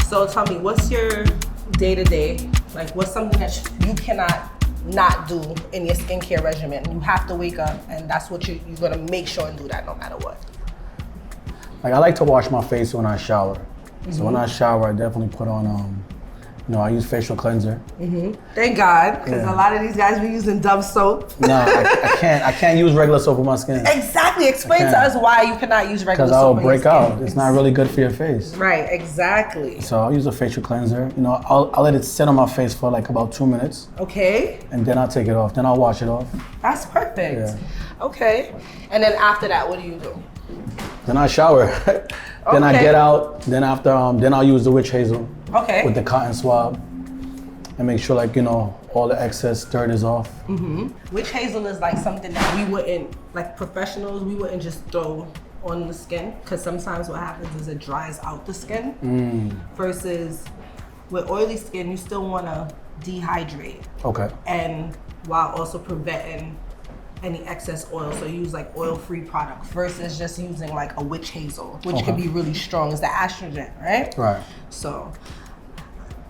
So tell me, what's your day-to-day? Like, what's something that you cannot not do in your skincare regimen? You have to wake up, and that's what you're gonna make sure and do that no matter what. Like, I like to wash my face when I shower. So when I shower, I definitely put on, I use facial cleanser. Thank God, because a lot of these guys be using Dove soap. No, I can't use regular soap on my skin. Exactly. Explain to us why you cannot use regular soap. Because I'll break out. It's not really good for your face. Right. Exactly. So I'll use a facial cleanser. I'll let it sit on my face for like about 2 minutes. Okay. And then I'll take it off. Then I'll wash it off. That's perfect. Yeah. Okay. And then after that, what do you do? Then I shower. Then I get out. Then after, then I'll use the witch hazel. Okay. With the cotton swab, and make sure all the excess dirt is off. Witch hazel is like something that we wouldn't, like professionals, we wouldn't just throw on the skin, because sometimes what happens is it dries out the skin. Versus with oily skin, you still want to dehydrate. Okay. And while also preventing any excess oil, so use like oil-free product versus just using like a witch hazel, which can be really strong. It's the estrogen, right? Right. So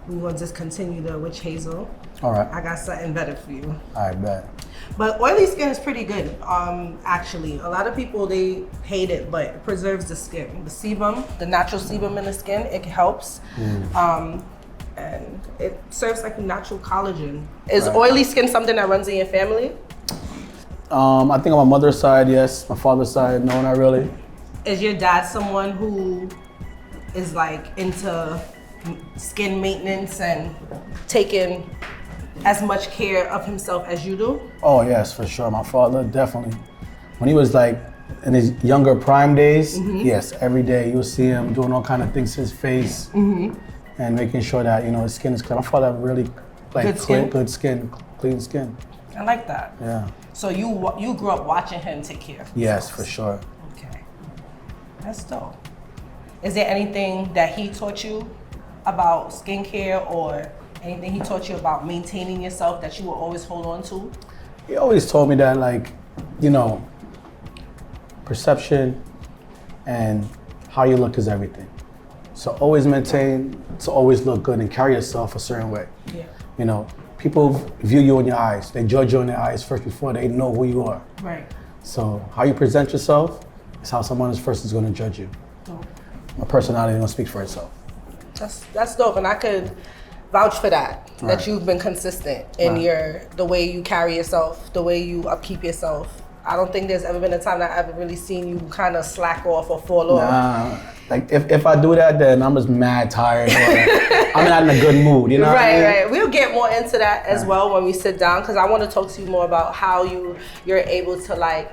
we will just continue the witch hazel. All right. I got something better for you. I bet. But oily skin is pretty good, actually. A lot of people, they hate it, but it preserves the skin. The sebum, the natural sebum in the skin, it helps. And it serves like natural collagen. Is oily skin something that runs in your family? I think on my mother's side, yes. My father's side, no, not really. Is your dad someone who is like into skin maintenance and taking as much care of himself as you do? Oh yes, for sure. My father, definitely. When he was like in his younger prime days, yes, every day you'll see him doing all kind of things to his face and making sure that, his skin is clean. My father had really good skin, clean skin. I like that. Yeah. So you grew up watching him take care of himself? Yes, for sure. Okay. That's dope. Is there anything that he taught you about skincare or anything he taught you about maintaining yourself that you will always hold on to? He always told me that, like, perception and how you look is everything. So always maintain to always look good and carry yourself a certain way. Yeah. People view you in your eyes. They judge you in their eyes first before they know who you are. Right. So how you present yourself is how someone first is going to judge you. Dope. My personality is going to speak for itself. That's dope, and I could vouch for that. Right. That you've been consistent in the way you carry yourself, the way you upkeep yourself. I don't think there's ever been a time that I've ever really seen you kind of slack off or fall off. Nah, like if I do that, then I'm just mad tired. Or I'm not in a good mood, you know? Right. We'll get more into that as well when we sit down, because I want to talk to you more about how you're able to, like,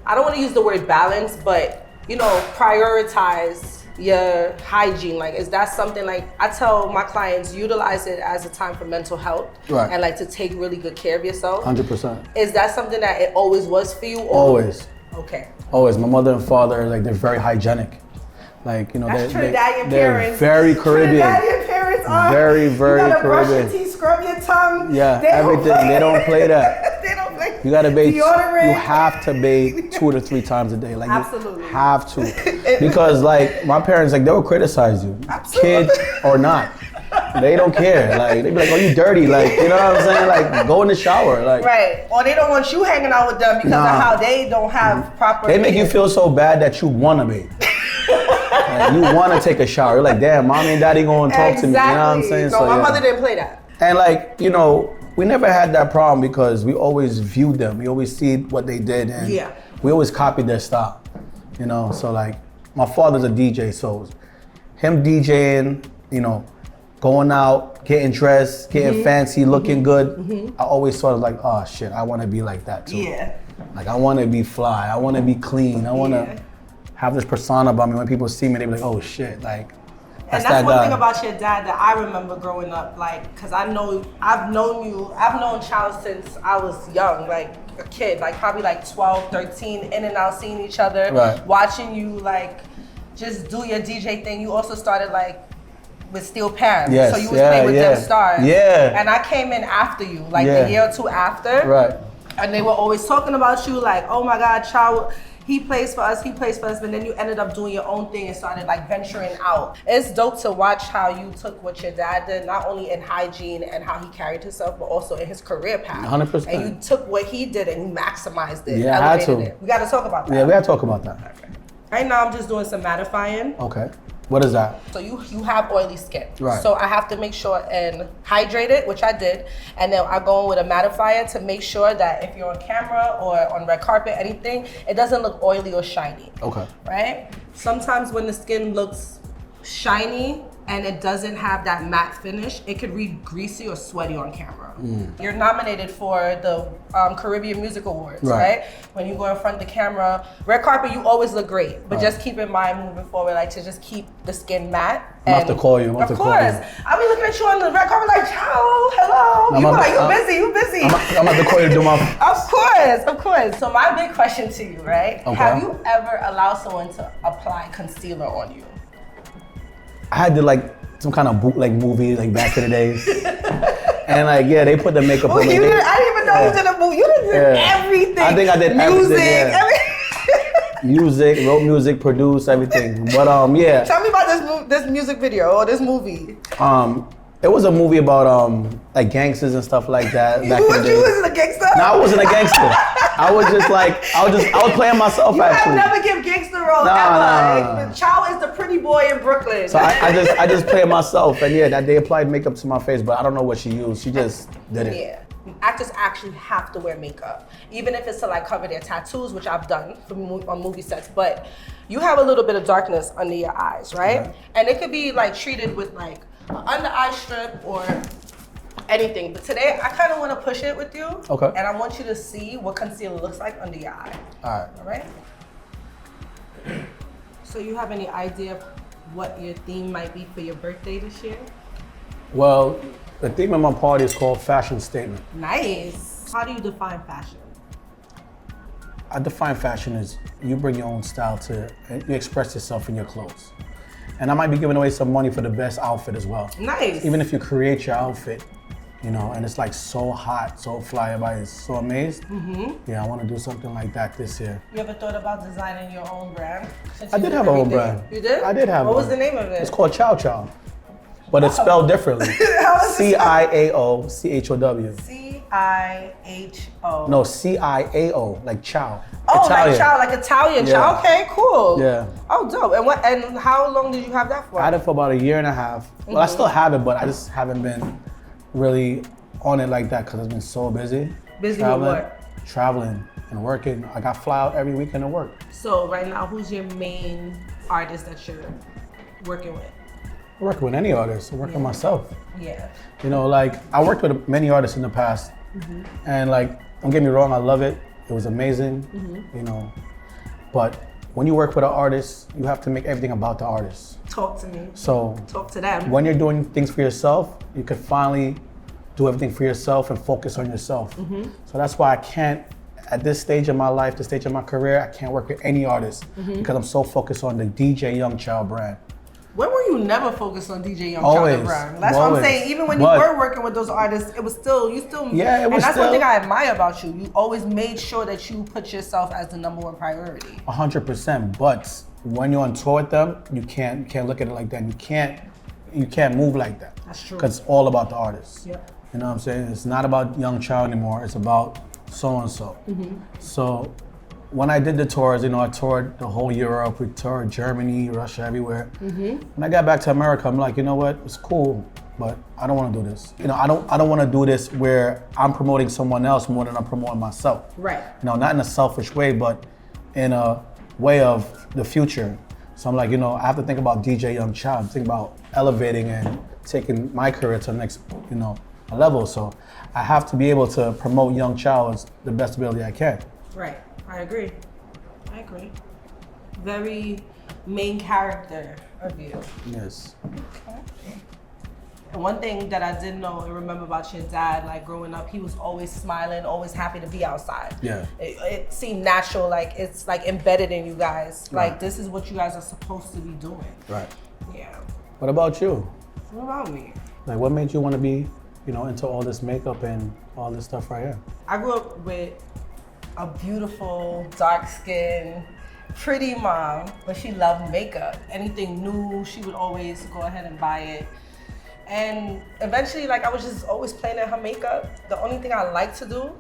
I don't want to use the word balance, but prioritize your hygiene. Like, is that something, like, I tell my clients, utilize it as a time for mental health and like to take really good care of yourself. 100%. Is that something that it always was for you? Always. Okay. Always. My mother and father, like, they're very hygienic. Like, that's Trinidadian parents. They're very Caribbean. Trinidadian parents are. Very, very you gotta Caribbean. Brush your teeth, scrub your tongue. Yeah, everything. They don't play that. They don't play. You gotta bathe. Deodorant. You have to bathe 2 to 3 times a day. Like, absolutely. You have to, because like my parents, like, they will criticize you, kid or not. They don't care. Like, they be like, "Oh, you dirty." Like, you know what I'm saying? Like, go in the shower. Like, right. Or they don't want you hanging out with them because of how they don't have proper. They make you feel so bad that you wanna bathe. Like, you wanna take a shower. You're like, damn, mommy and daddy gonna talk to me. You know what I'm saying? No, my mother didn't play that. And like, we never had that problem because we always viewed them. We always see what they did, and we always copied their style. So like, my father's a DJ, so him DJing, going out, getting dressed, getting fancy, looking good. I always sort of like, oh shit, I want to be like that too. Yeah. Like, I want to be fly. I want to be clean. I want to have this persona about me. When people see me, they be like, oh shit, like. And that's one thing about your dad that I remember growing up, like, because I've known Chow since I was young, like a kid, like probably like 12, 13, in and out seeing each other, watching you like just do your DJ thing. You also started like with Steel Pan, so you was playing with them stars. Yeah. And I came in after you, like a year or two after. Right. And they were always talking about you, like, oh my God, Chow, he plays for us, but then you ended up doing your own thing and started like venturing out. It's dope to watch how you took what your dad did, not only in hygiene and how he carried himself, but also in his career path. 100%. And you took what he did and you maximized it, yeah, elevated it. We gotta talk about that. Yeah, we gotta talk about that. Okay. Right now I'm just doing some mattifying. Okay. What is that? So you have oily skin. Right. So I have to make sure and hydrate it, which I did. And then I go in with a mattifier to make sure that if you're on camera or on red carpet, anything, it doesn't look oily or shiny. Okay. Right? Sometimes when the skin looks shiny and it doesn't have that matte finish, it could read greasy or sweaty on camera. You're nominated for the Caribbean Music Awards, right? When you go in front of the camera, red carpet, you always look great, but just keep in mind moving forward, like to just keep the skin matte. I'm gonna have to call you. Of course. I'll be looking at you on the red carpet like, Chow, hello. You busy. I'm gonna have to call you to do my... Of course. So my big question to you, right? Okay. Have you ever allowed someone to apply concealer on you? I had to like some kind of bootleg movie like back in the days. And like, yeah, they put the makeup on me. I didn't even know you did a movie. You did everything. I think I did music, wrote music, produced everything. But yeah. Tell me about this music video or this movie. It was a movie about like gangsters and stuff like that. You wasn't a gangster? No, I wasn't a gangster. I was just like, I was playing myself actually. You have never give gangster role ever. Chow is the pretty boy in Brooklyn. So I just played myself, and yeah, that they applied makeup to my face, but I don't know what she used. She just did it. Yeah. Actors actually have to wear makeup, even if it's to like cover their tattoos, which I've done on movie sets. But you have a little bit of darkness under your eyes, right? And it could be like treated with like an under eye strip or anything. But today I kind of want to push it with you. Okay. And I want you to see what concealer looks like under your eye. All right. So you have any idea of what your theme might be for your birthday this year? Well, the theme of my party is called Fashion Statement. Nice. How do you define fashion? I define fashion as you bring your own style to, you express yourself in your clothes. And I might be giving away some money for the best outfit as well. Nice. Even if you create your outfit, you know, and it's like so hot, so fly, everybody's so amazed. Yeah, I want to do something like that this year. You ever thought about designing your own brand? I did have my own brand. You did? I did have one. What was the name of it? It's called Chow Chow. But it's spelled differently. C-I-A-O, C-H-O-W. C-I-H-O. No, C-I-A-O, like Chow. Oh, Italian. like Italian Chow. Okay, cool. Yeah. Oh, dope. And how long did you have that for? I had it for about 1.5 years. Well, I still have it, but I just haven't been really on it like that because I've been so busy. Busy with what? Traveling and working. I got fly out every weekend to work. So right now, who's your main artist that you're working with? I work with any artist. I work with myself. Yeah. You know, like I worked with many artists in the past, and like, don't get me wrong, I love it. It was amazing, you know. But when you work with an artist, you have to make everything about the artist. Talk to me. So talk to them. When you're doing things for yourself, you can finally do everything for yourself and focus on yourself. So that's why I can't, at this stage of my life, this stage of my career, I can't work with any artist because I'm so focused on the DJ Young Chow brand. When were you never focused on DJ Young Chow brand? That's what I'm saying. Even when you were working with those artists, it was still, yeah, it was and that's still, one thing I admire about you. You always made sure that you put yourself as the #1 priority. 100%, but when you're on tour with them, you can't look at it like that. You can't move like that. That's true. Because it's all about the artist. Yep. You know what I'm saying? It's not about Young Chow anymore. It's about so-and-so. So when I did the tours, you know, I toured the whole Europe, we toured Germany, Russia, everywhere. When I got back to America, I'm like, you know what? It's cool, but I don't want to do this. You know, I don't want to do this where I'm promoting someone else more than I'm promoting myself. Right. You know, not in a selfish way, but in a way of the future. So I'm like, you know, I have to think about DJ Young Chow, think about elevating and taking my career to the next, you know, level. So I have to be able to promote Young Chow as the best ability I can. Right. I agree. Very main character of you. Yes. Okay. And one thing that I did know and remember about your dad, like growing up, he was always smiling, always happy to be outside. Yeah. It seemed natural, like it's like embedded in you guys. Right. Like this is what you guys are supposed to be doing. Right. Yeah. What about you? What about me? Like what made you want to be, you know, into all this makeup and all this stuff right here? I grew up with a beautiful, dark-skinned pretty mom, but she loved makeup. Anything new, she would always go ahead and buy it. And eventually, like, I was just always playing at her makeup. The only thing I like to do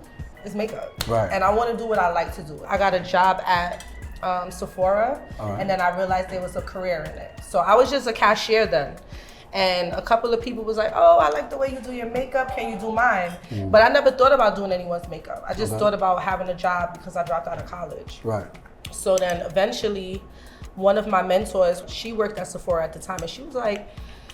is makeup. Right. And I want to do what I like to do. I got a job at Sephora, and then I realized there was a career in it. So I was just a cashier then. And a couple of people was like, oh, I like the way you do your makeup, can you do mine? But I never thought about doing anyone's makeup. I just thought about having a job because I dropped out of college. Right. So then eventually, one of my mentors, she worked at Sephora at the time, and she was like,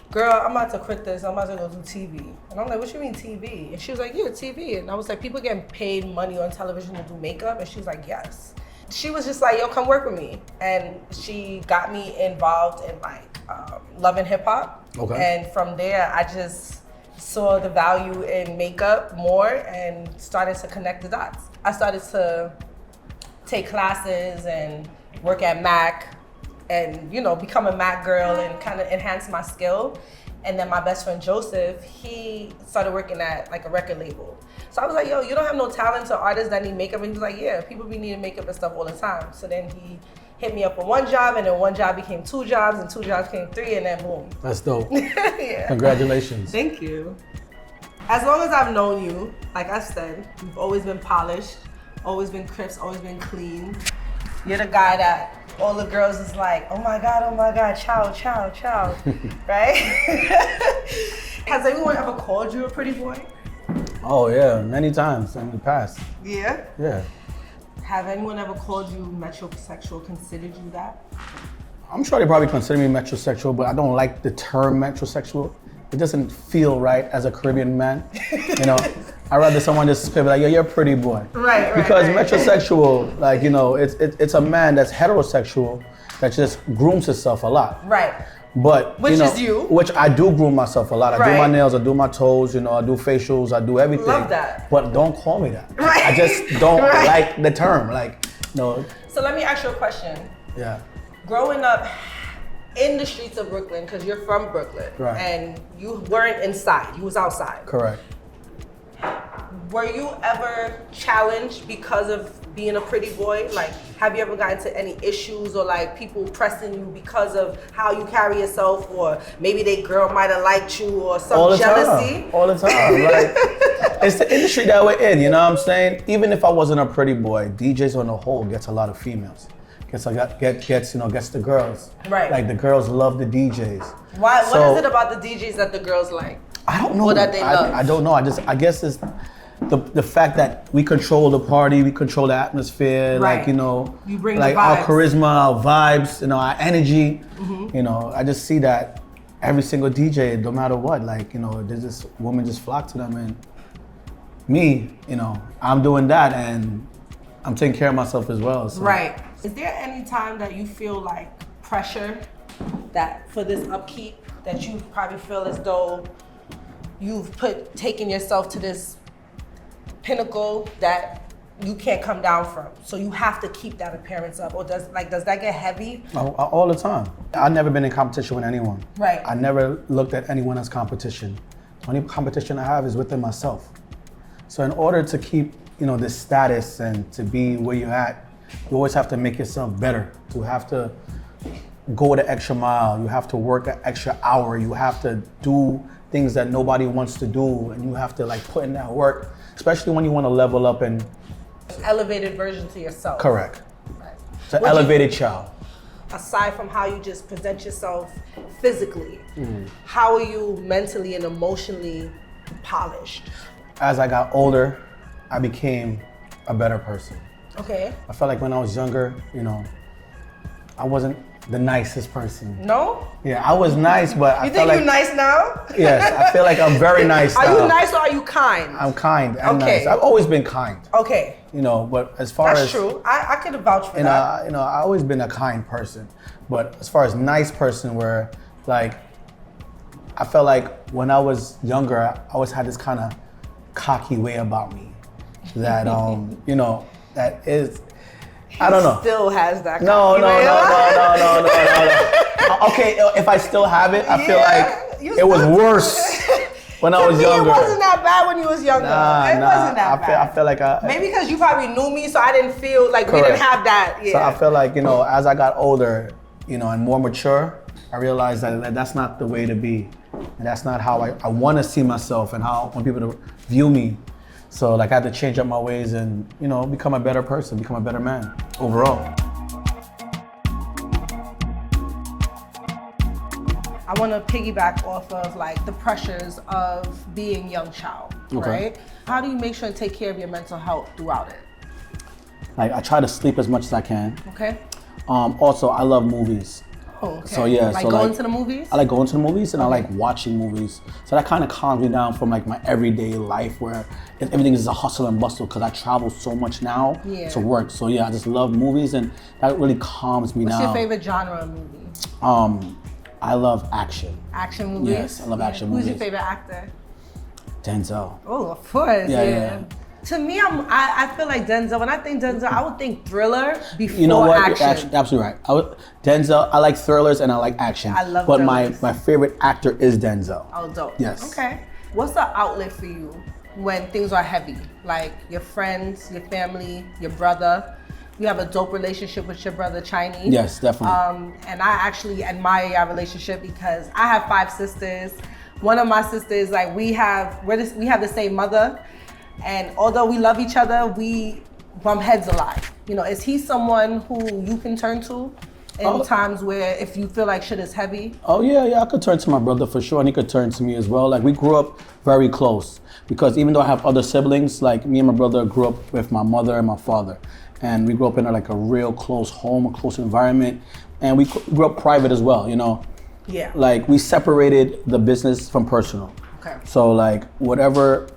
girl, I'm about to quit this, I'm about to go do TV. And I'm like, what you mean TV? And she was like, yeah, TV. And I was like, people getting paid money on television to do makeup? And she was like, yes. She was just like, yo, come work with me. And she got me involved in like Love and Hip Hop. Okay. And from there, I just saw the value in makeup more and started to connect the dots. I started to take classes and work at MAC and, you know, become a MAC girl and kind of enhance my skill. And then my best friend Joseph, he started working at like a record label. So I was like, yo, you don't have no talented artists that need makeup? And he was like, yeah, people be needing makeup and stuff all the time. So then he hit me up for one job, and then one job became 2 jobs, and 2 jobs became 3, and then boom. That's dope. Yeah. Congratulations. Thank you. As long as I've known you, like I said, you've always been polished, always been crisp, always been clean. You're the guy that all the girls is like, oh my God, Chow, Chow, Chow, right? Has anyone ever called you a pretty boy? Oh yeah, many times in the past. Yeah? Yeah. Have anyone ever called you metrosexual, considered you that? I'm sure they probably consider me metrosexual, but I don't like the term metrosexual. It doesn't feel right as a Caribbean man. You know, I'd rather someone just be like, yo, you're a pretty boy. Right. Because metrosexual, like, you know, it's a man that's heterosexual that just grooms himself a lot. Right. But, which you know, is you. Which I do groom myself a lot. I do my nails, I do my toes, you know, I do facials, I do everything. Love that. But don't call me that. Right. I just don't like the term. Like, no. So let me ask you a question. Yeah. Growing up in the streets of Brooklyn, because you're from Brooklyn, and you weren't inside, you was outside. Correct. Were you ever challenged because of being a pretty boy? Like, have you ever gotten into any issues or like people pressing you because of how you carry yourself, or maybe they girl might have liked you or some jealousy? All the time. Like, it's the industry that we're in, you know what I'm saying? Even if I wasn't a pretty boy, DJs on the whole gets a lot of females. Gets the girls. Right. Like the girls love the DJs. Why? So, what is it about the DJs that the girls like? I don't know. Or that they love? I don't know. I guess it's the fact that we control the party, we control the atmosphere. Right. Like, you know, you bring like the vibes. our charisma, our vibes, you know, our energy. You know, I just see that every single DJ, no matter what, like, you know, there's this woman just flock to them, and me, you know, I'm doing that, and I'm taking care of myself as well. So. Right. Is there any time that you feel like pressure that for this upkeep that you probably feel as though you've taken yourself to this pinnacle that you can't come down from? So you have to keep that appearance up, or does that get heavy? All the time. I've never been in competition with anyone. Right. I never looked at anyone as competition. The only competition I have is within myself. So in order to keep, you know, this status and to be where you're at, you always have to make yourself better. You have to go the extra mile. You have to work an extra hour. You have to do things that nobody wants to do, and you have to like put in that work, especially when you want to level up and elevated version to yourself. Correct. Right. It's an elevated child. Aside from how you just present yourself physically, how are you mentally and emotionally polished? As I got older, I became a better person. Okay. I felt like when I was younger, you know, I wasn't the nicest person. No? Yeah, I was nice, but I felt like... You think you're nice now? Yes, I feel like I'm very nice now. Are you nice or are you kind? I'm kind and nice. I've always been kind. Okay. You know, but as far That's as... That's true. I could vouch for that. You know, I've always been a kind person. But as far as nice person, where like, I felt like when I was younger, I always had this kind of cocky way about me. That, you know, that is... I don't know. Still has that. No. Okay, if I still have it, I feel like it was worse. when I was younger. It wasn't that bad when you was younger. It wasn't that bad. I feel like maybe because you probably knew me, so I didn't feel like we didn't have that. Yeah. So I feel like, you know, as I got older, you know, and more mature, I realized that that's not the way to be. And that's not how I want to see myself and how I want people to view me. So like I had to change up my ways and, you know, become a better person, become a better man overall. I want to piggyback off of like the pressures of being Young Chow, right? How do you make sure to take care of your mental health throughout it? Like I try to sleep as much as I can. Okay. Also, I love movies. Oh, okay. So yeah, like going to the movies? I like going to the movies and I like watching movies. So that kind of calms me down from like my everyday life where everything is a hustle and bustle because I travel so much now to work. So yeah, I just love movies and that really calms me down. What's your favorite genre of movie? I love action. Action movies? Yes, I love action movies. Who's your favorite actor? Denzel. Oh, of course. Yeah. To me, I feel like Denzel. When I think Denzel, I would think thriller before you know what? action. You're absolutely right. Denzel. I like thrillers and I like action. I love But thrillers. my favorite actor is Denzel. Oh, dope. Yes. Okay. What's the outlet for you when things are heavy? Like your friends, your family, your brother. You have a dope relationship with your brother, Chinese. Yes, definitely. And I actually admire our relationship because I have 5 sisters. One of my sisters, like we have the same mother, and although we love each other, we bump heads a lot. You know, is he someone who you can turn to in times where if you feel like shit is heavy? Oh yeah, I could turn to my brother for sure, and he could turn to me as well. Like we grew up very close because even though I have other siblings, like me and my brother grew up with my mother and my father. And we grew up in a real close home, a close environment. And we grew up private as well, you know? Yeah. Like we separated the business from personal. Okay. So like whatever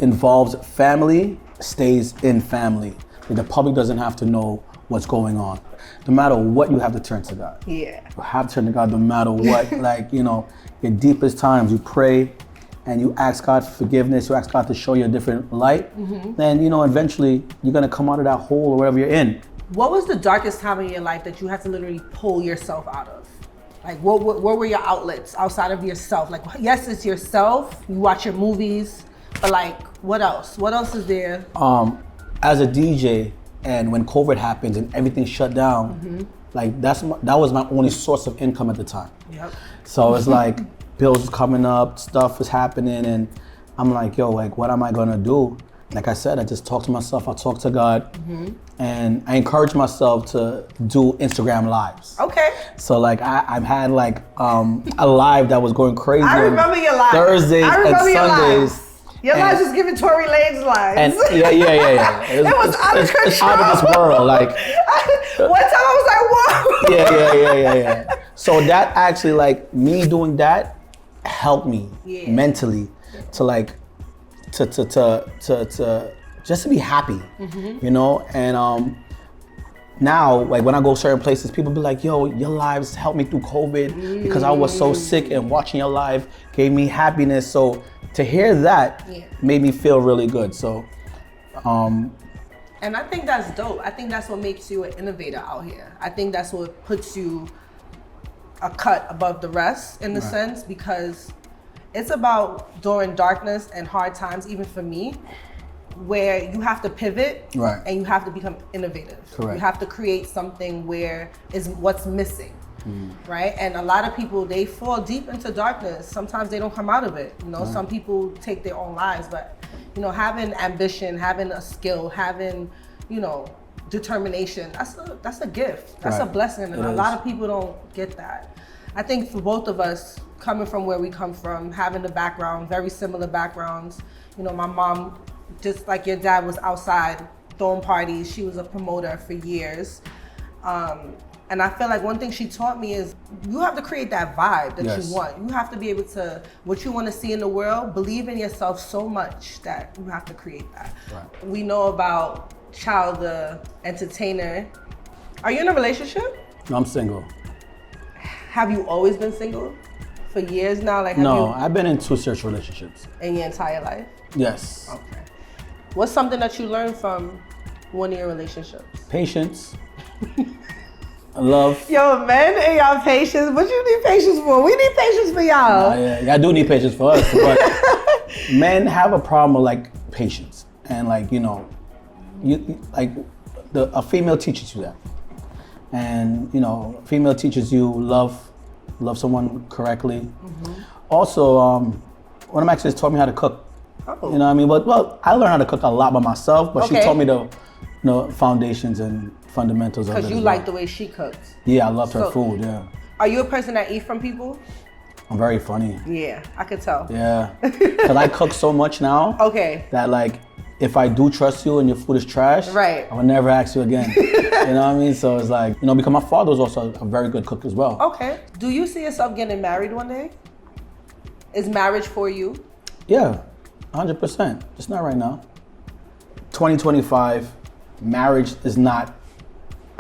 involves family stays in family. Like, the public doesn't have to know what's going on. No matter what, you have to turn to God. Yeah. You have to turn to God no matter what. Like, you know, your deepest times, you pray, and you ask God for forgiveness, you ask God to show you a different light, then, you know, eventually you're gonna come out of that hole or wherever you're in. What was the darkest time in your life that you had to literally pull yourself out of? Like, what were your outlets outside of yourself? Like, yes, it's yourself, you watch your movies, but like, what else? What else is there? As a DJ, and when COVID happened and everything shut down, like that was my only source of income at the time. Yep. So it's like, bills coming up, stuff is happening, and I'm like, yo, like, what am I gonna do? Like I said, I just talk to myself, I talk to God, and I encourage myself to do Instagram lives. Okay. So like, I've had like a live that was going crazy. I remember your live. Thursdays and Sundays. Your lives was giving Tory Lanez lives. And yeah. It was out of control. It's out of this world, like. One time I was like, whoa. Yeah. So that actually, like, me doing that helped me mentally to like, to just to be happy, you know? And now, like when I go certain places, people be like, yo, your lives helped me through COVID because I was so sick, and watching your live gave me happiness. So to hear that made me feel really good. So, and I think that's dope. I think that's what makes you an innovator out here. I think that's what puts you a cut above the rest in the sense, because it's about during darkness and hard times, even for me, where you have to pivot and you have to become innovative. Correct. You have to create something where is what's missing, right? And a lot of people, they fall deep into darkness. Sometimes they don't come out of it. You know, some people take their own lives, but you know, having ambition, having a skill, having, you know, determination, that's a gift. That's a blessing, and a lot of people don't get that. I think for both of us, coming from where we come from, having the background, very similar backgrounds. You know, my mom, just like your dad, was outside throwing parties. She was a promoter for years. And I feel like one thing she taught me is you have to create that vibe that you want. You have to be able to, what you want to see in the world, believe in yourself so much that you have to create that. Right. We know about Chow, the entertainer. Are you in a relationship? No, I'm single. Have you always been single? For years now? Like, I've been in 2 serious relationships. In your entire life? Yes. Okay. What's something that you learned from one of your relationships? Patience. love. Yo, men ain't y'all patience. What you need patience for? We need patience for y'all. Yeah, I do need patience for us, but men have a problem with like patience, and like you like a female teaches you that, and female teaches you love someone correctly. Mm-hmm. Also, one of my exes taught me how to cook. Oh. You know what I mean? Well, I learned how to cook a lot by myself, but she taught me the foundations and fundamentals of it. Because you like the way she cooks. Yeah, I loved her food, yeah. Are you a person that eat from people? I'm very funny. Yeah, I could tell. Yeah, because I cook so much now. Okay. That like, if I do trust you and your food is trash, right, I will never ask you again. You know what I mean? So it's like, because my father was also a very good cook as well. Okay. Do you see yourself getting married one day? Is marriage for you? Yeah, 100%. Just not right now. 2025, marriage is not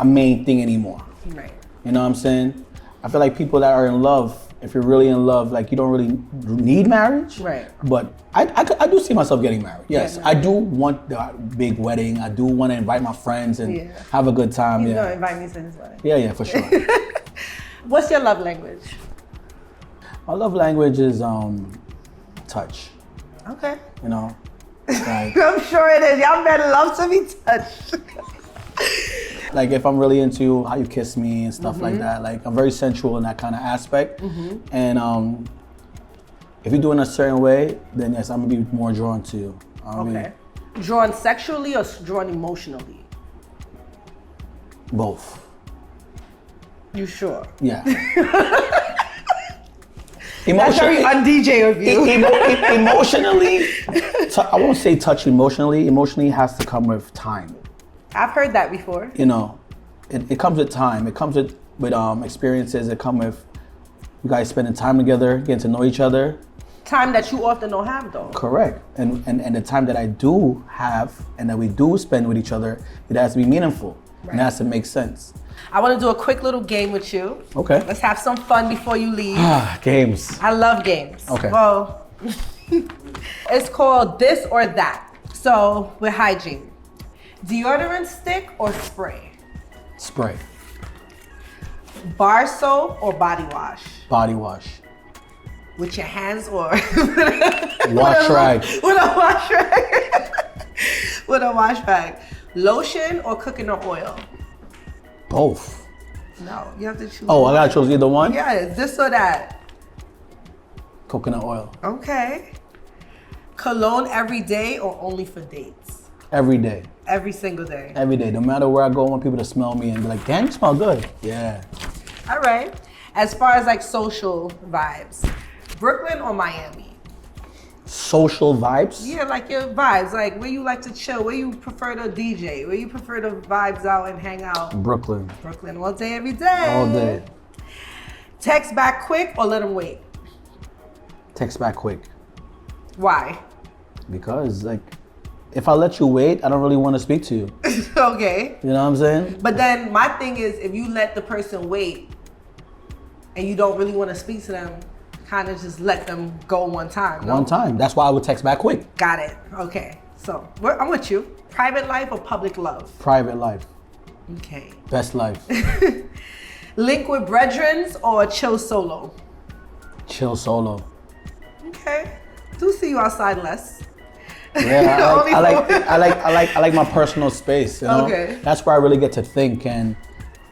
a main thing anymore. Right. You know what I'm saying? I feel like people that are in love, if you're really in love, like you don't really need marriage. Right. But I do see myself getting married. Yes, I do want the big wedding. I do want to invite my friends and have a good time. He's gonna invite me to his wedding. Yeah, for sure. What's your love language? My love language is touch. Okay. Like, I'm sure it is. Y'all men love to be touched. Like if I'm really into how you kiss me and stuff like that, like I'm very sensual in that kind of aspect. And if you do it in a certain way, then yes, I'm gonna be more drawn to you. Okay. Drawn sexually or drawn emotionally? Both. You sure? Yeah. That's very un-DJ of you. Emotionally, I won't say touch emotionally. Emotionally has to come with time. I've heard that before. It comes with time. It comes with experiences. It comes with you guys spending time together, getting to know each other. Time that you often don't have though. Correct. And the time that I do have and that we do spend with each other, it has to be meaningful. Right. And it has to make sense. I want to do a quick little game with you. Okay. Let's have some fun before you leave. Games. I love games. Okay. Well, it's called this or that. So with hygiene. Deodorant stick or spray? Spray. Bar soap or body wash? Body wash. With your hands or? Wash rag. With a wash rag. With a wash bag. Lotion or coconut oil? Both. No, you have to choose. Oh, I gotta choose either one? Yeah, this or that. Coconut oil. Okay. Cologne every day or only for dates? Every day. Every single day? Every day. No matter where I go, I want people to smell me and be like, damn, you smell good. Yeah. All right. As far as like social vibes, Brooklyn or Miami? Social vibes? Yeah, like your vibes, like where you like to chill, where you prefer to DJ, where you prefer to vibes out and hang out. Brooklyn. Brooklyn all day, every day. All day. Text back quick or let them wait? Text back quick. Why? Because like, if I let you wait, I don't really want to speak to you. Okay. You know what I'm saying? But then my thing is, if you let the person wait and you don't really want to speak to them, kind of just let them go one time. No? One time. That's why I would text back quick. Got it. Okay. So I'm with you. Private life or public love? Private life. Okay. Best life. Link with brethrens or chill solo? Chill solo. Okay. Do see you outside less. Yeah, I like my personal space. You know? Okay. That's where I really get to think and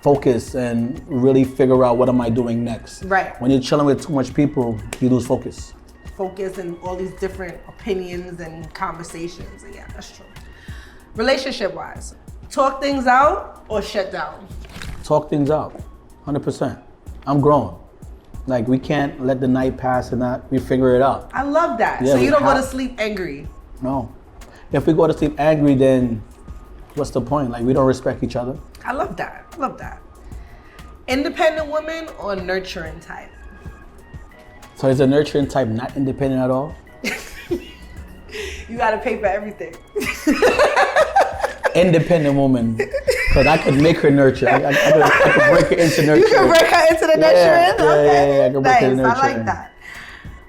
focus and really figure out what am I doing next. Right. When you're chilling with too much people, you lose focus. Focus and all these different opinions and conversations. Yeah, that's true. Relationship wise, talk things out or shut down? Talk things out, 100%. I'm grown. Like we can't let the night pass and not we figure it out. I love that. Yeah, so you don't go to sleep angry? No. If we go to sleep angry, then what's the point? Like we don't respect each other. I love that. I love that. Independent woman or nurturing type? So is a nurturing type not independent at all? You gotta pay for everything. Independent woman, because I could make her nurture. I could break her into nurturing. You can break her into the nurturing? Okay. Yeah, I can break her into nurturing. I like that.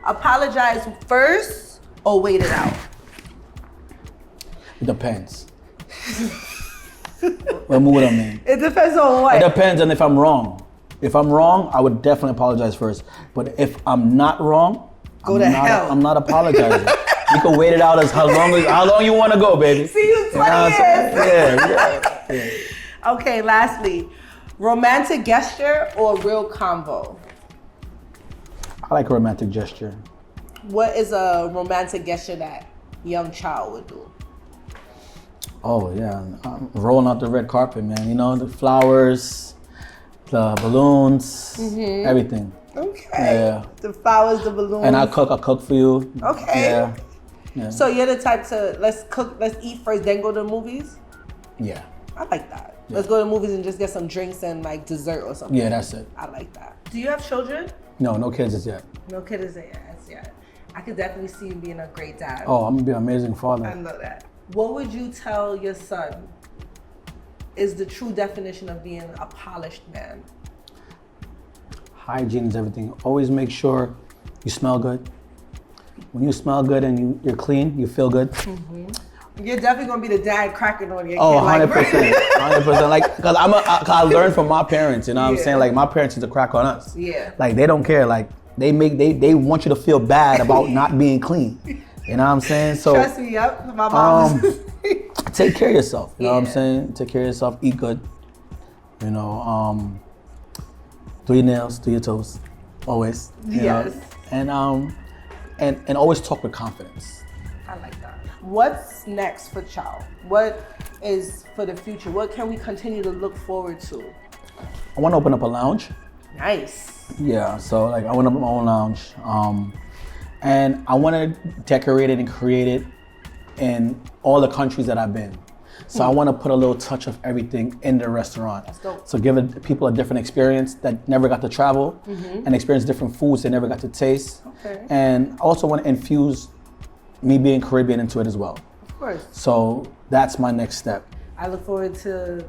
Apologize first or wait it out? It depends. Remove what I mean. It depends on what? It depends on if I'm wrong. If I'm wrong, I would definitely apologize first. But if I'm not wrong, hell. I'm not apologizing. You can wait it out as how long you want to go, baby. See you 20 years. Yeah. Okay, lastly, romantic gesture or real convo? I like a romantic gesture. What is a romantic gesture that Young Chow would do? Oh yeah, rolling out the red carpet, man. You know, the flowers, the balloons, everything. Okay. Yeah. The flowers, the balloons. And I cook for you. Okay. Yeah. So you're the type to let's eat first, then go to the movies? Yeah. I like that. Yeah. Let's go to the movies and just get some drinks and like dessert or something. Yeah, that's it. I like that. Do you have children? No kids as yet. No kids as yet. I could definitely see you being a great dad. Oh, I'm gonna be an amazing father. I know that. What would you tell your son is the true definition of being a polished man? Hygiene is everything. Always make sure you smell good. When you smell good and you're clean, you feel good. You're definitely gonna be the dad cracking on your kid. Oh, 100%. 100%. Like, cause I learned from my parents, you know what I'm saying? Like my parents used to crack on us. Yeah. Like they don't care. Like they want you to feel bad about not being clean. You know what I'm saying? So trust me, yep. My mom. take care of yourself. You know what I'm Yeah. saying? Take care of yourself. Eat good. You know, do your nails, do your toes, always. You Yes. know? And always talk with confidence. I like that. What's next for Chow? What is for the future? What can we continue to look forward to? I want to open up a lounge. Nice. Yeah, so like I want to open my own lounge. And I want to decorate it and create it in all the countries that I've been. So I want to put a little touch of everything in the restaurant. That's dope. So give people a different experience that never got to travel and experience different foods they never got to taste. Okay. And I also want to infuse me being Caribbean into it as well. Of course. So that's my next step. I look forward to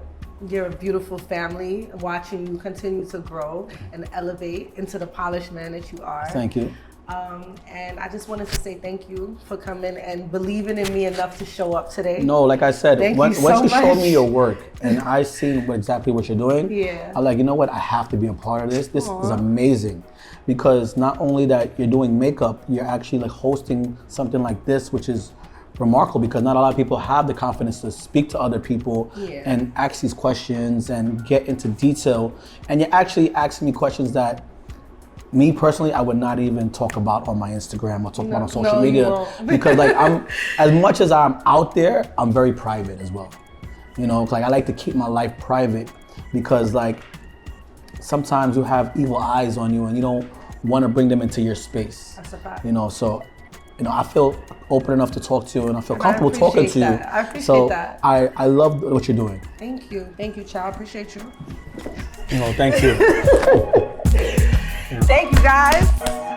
your beautiful family, watching you continue to grow and elevate into the polished man that you are. Thank you. And I just wanted to say thank you for coming and believing in me enough to show up today. No, like I said, once you showed me your work and I seen exactly what you're doing, I'm like, you know what? I have to be a part of this. This is amazing. Because not only that you're doing makeup, you're actually like hosting something like this, which is remarkable because not a lot of people have the confidence to speak to other people and ask these questions and get into detail. And you're actually asking me questions that me personally, I would not even talk about on my Instagram or talk about on social media because like I'm, as much as I'm out there, I'm very private as well. You know, like I like to keep my life private because like sometimes you have evil eyes on you and you don't want to bring them into your space. That's a fact. You know, so, you know, I feel open enough to talk to you and I feel comfortable talking to you. I appreciate that. I love what you're doing. Thank you, Chow. I appreciate you. You know, thank you. Thank you, guys.